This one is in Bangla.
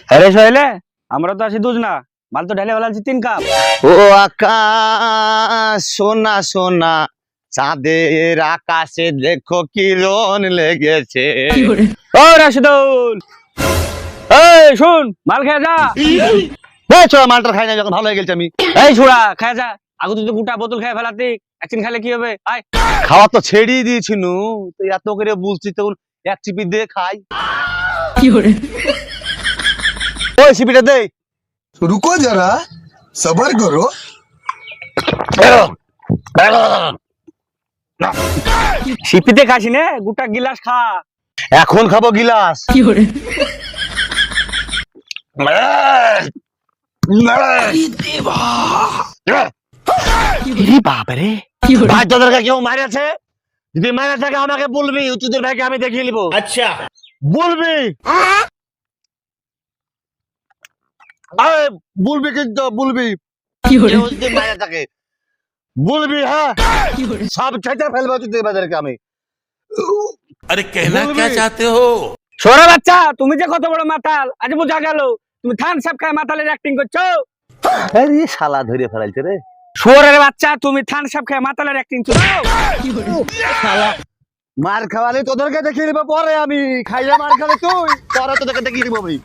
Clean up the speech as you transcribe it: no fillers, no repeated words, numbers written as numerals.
अरे सोहेले আমরা তো আছি দুজ না মাল তো ঢালে ফেলাছি 3 কাপ। ও আকাশ সোনা সোনা চাঁদের আকাশে দেখো কিরণ লেগেছে। ও রাশিদুল, এই শুন, মাল খেয়ে যা। এই ছোড়া মালটা খাই না যখন ভালো হয়ে গেছে আমি। এই ছোড়া খেয়ে যা, আগে তুই তো গোটা বোতল খেয়ে ফেলাতি, একদিন খেলে কি হবে? আয় খাওয়া তো ছেড়েই দিয়েছি নু, তো এত করে বলছি তখন এক চিপি দিয়ে খাই। ওই চিপিটা দে। रुको जरा सबर करो। শিপিতে খাসি নে, গোটা গিলাস খা। এখন খাবো গিলাস। বাবারে ভাই, তোদেরকে কেউ মারেছে? যদি মারা থাকে আমাকে বলবি, তোদের ভাইকে আমি দেখিয়ে নিবো। আচ্ছা বলবি, বলবি কিন্তু বলবি কেউ যদি মারা থাকে বলবি। হ্যাঁ সব ছেঁচে ফেলবো তোদের বাজারকে আমি। अरे कहना क्या चाहते हो? ছোড়া বাচ্চা, তুমি যে কত বড় মাতাল আজ বোঝা গেল। তুমি থান সব খায় মাতালের অ্যাক্টিং করছো। আরে শালা ধরে ফেলাইছে রে। শুয়োরের বাচ্চা, তুমি থান সব খায় মাতালের অ্যাক্টিং করছো। শালা মার খাওয়ালে তোদেরকে দেখিয়ে নিবো পরে, আমি খাইলে মার খাবে তুই, তোরা তোদেরকে দেখিয়ে নিবো আমি।